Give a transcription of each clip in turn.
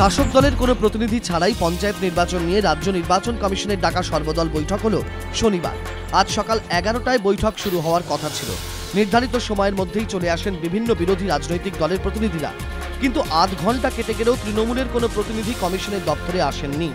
শাসক দলের কোনো প্রতিনিধি ছাড়াই পঞ্চায়েত নির্বাচন নিয়ে রাজ্য নির্বাচন কমিশনের ডাকা সর্বদল বৈঠক হলো শনিবার। আজ সকাল 11টায় বৈঠক শুরু হওয়ার কথা ছিল। নির্ধারিত সময়ের মধ্যেই চলে আসেন বিভিন্ন বিরোধী রাজনৈতিক দলের প্রতিনিধিরা, কিন্তু আধ ঘন্টা কেটে গেলেও তৃণমূলের কোনো প্রতিনিধি কমিশনের দপ্তরে আসেননি।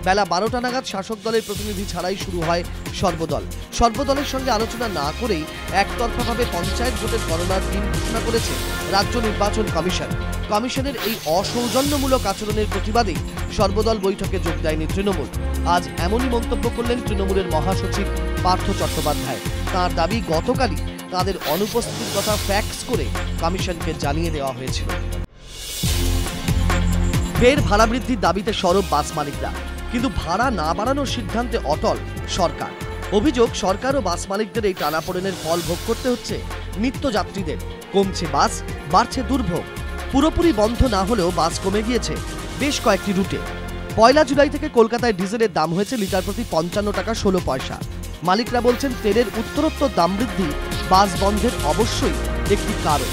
বেলা 12টা নাগাদ শাসক দলের প্রতিনিধি ছাড়াই শুরু হয় সর্বদল। সর্বদলের সঙ্গে আলোচনা না করেই একতরফাভাবে পঞ্চায়েত ভোটের গণনার দিন ঘোষণা করেছে রাজ্য নির্বাচন কমিশন। কমিশনের এই অসৌজন্যমূলক আচরণের প্রতিবাদেই সর্বদল বৈঠকে যোগ দেয়নি তৃণমূল। আজ এমনই মন্তব্য করলেন তৃণমূলের মহাসচিব পার্থ চট্টোপাধ্যায়। তাঁর দাবি, গতকালই তাদের অনুপস্থিতির কথা ফ্যাক্স করে কমিশনকে জানিয়ে দেওয়া হয়েছিল। ফের ভাড়া বৃদ্ধির দাবিতে সরব বাস মালিকরা, কিন্তু ভাড়া না বাড়ানোর সিদ্ধান্তে অটল সরকার। অভিযোগ, সরকার ও বাস মালিকদের এই টানাপোড়েনের ফল ভোগ করতে হচ্ছে নিত্যযাত্রীদের। কমছে বাস, বাড়ছে দুর্ভোগ। পুরোপুরি বন্ধ না হলেও বাস কমে গিয়েছে বেশ কয়েকটি রুটে। 1 জুলাই থেকে কলকাতায় ডিজেলের দাম হয়েছে লিটার প্রতি 55 টাকা 16 পয়সা। মালিকরা বলছেন, তেলের উত্তরোত্তর দাম বৃদ্ধি বাস বন্ধের অবশ্যই একটি কারণ।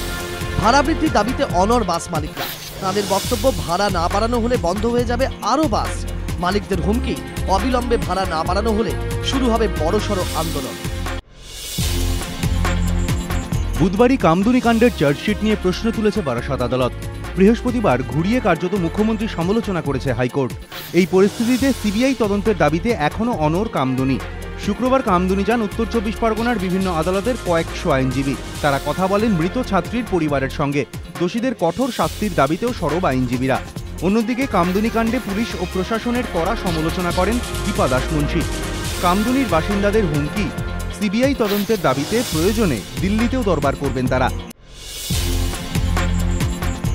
ভাড়া বৃদ্ধির দাবিতে অনড় বাস মালিকরা। তাদের বক্তব্য, ভাড়া না বাড়ানো হলে বন্ধ হয়ে যাবে আরও বাস। মালিকদের হুমকি, অবিলম্বে ভাড়া না বাড়ানো হলে শুরু হবে বড়সড় আন্দোলন। বুধবারই কামদুনি কাণ্ডের চার্জশিট নিয়ে প্রশ্ন তুলেছে বারাসত আদালত। বৃহস্পতিবার ঘুরিয়ে কার্যত মুখ্যমন্ত্রীর সমালোচনা করেছে হাইকোর্ট। এই পরিস্থিতিতে সিবিআই তদন্তের দাবিতে এখনও অনড় কামদুনি। শুক্রবার কামদুনি যান উত্তর 24 পরগনার বিভিন্ন আদালতের কয়েকশো আইনজীবী। তারা কথা বলেন মৃত ছাত্রীর পরিবারের সঙ্গে। দোষীদের কঠোর শাস্তির দাবিতেও সরব আইনজীবীরা। অন্যদিকে কামদুনি কাণ্ডে পুলিশ ও প্রশাসনের কড়া সমালোচনা করেন দীপা দাসমুন্সী। কামদুনির বাসিন্দাদের হুমকি, সিবিআই তদন্তের দাবিতে প্রয়োজনে দিল্লিতেও দরবার করবেন তারা।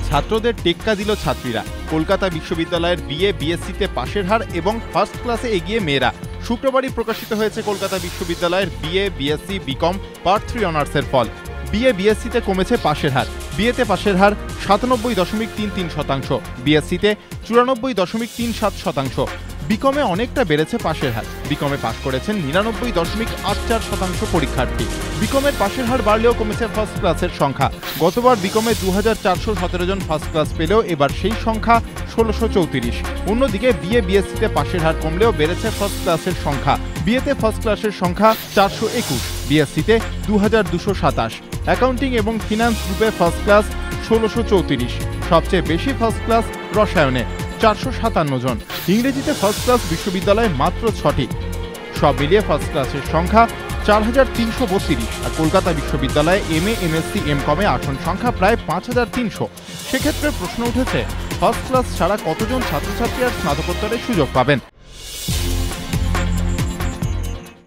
ছাত্রদের টেক্কা দিল ছাত্রীরা। কলকাতা বিশ্ববিদ্যালয়ের বিএ বিএসসিতে পাশের হার এবং ফার্স্ট ক্লাসে এগিয়ে মেয়েরা। শুক্রবারই প্রকাশিত হয়েছে কলকাতা বিশ্ববিদ্যালয়ের বিএ বিএসসি বিকম পার্ট 3 অনার্সের ফল। বিএ বিএসসিতে কমেছে পাশের হার। বিএতে পাশের হার 97.33%, বিএসসিতে 94.37%। বিকমে অনেকটা বেড়েছে পাশের হার। বিকমে পাশ করেছেন 99.84% পরীক্ষার্থী। বিকমের পাশের হার বাড়লেও কমেছে ফার্স্ট ক্লাসের সংখ্যা। গতবার বিকমে 2417 জন ফার্স্ট ক্লাস পেলেও এবার সেই সংখ্যা 1634। অন্যদিকে বিএ বিএসসিতে পাশের হার কমলেও বেড়েছে ফার্স্ট ক্লাসের সংখ্যা। বিএতে ফার্স্ট ক্লাসের সংখ্যা 421, বিএসসিতে 2227। অ্যাকাউন্টিং এবং ফিনান্স গ্রুপে ফার্স্ট ক্লাস 1634। সবচেয়ে বেশি ফার্স্ট ক্লাস রসায়নে 457 জন। ইংরেজিতে ফার্স্ট ক্লাস বিশ্ববিদ্যালয়ে মাত্র 6টি। সব মিলিয়ে ফার্স্ট ক্লাসের সংখ্যা 4332। আর কলকাতা বিশ্ববিদ্যালয়ে এমএ এমএসসি এমকমে আসন সংখ্যা প্রায় 5300। সেক্ষেত্রে প্রশ্ন উঠেছে, ফার্স্ট ক্লাস ছাড়া কতজন ছাত্রছাত্রী আর স্নাতকোত্তরের সুযোগ পাবেন?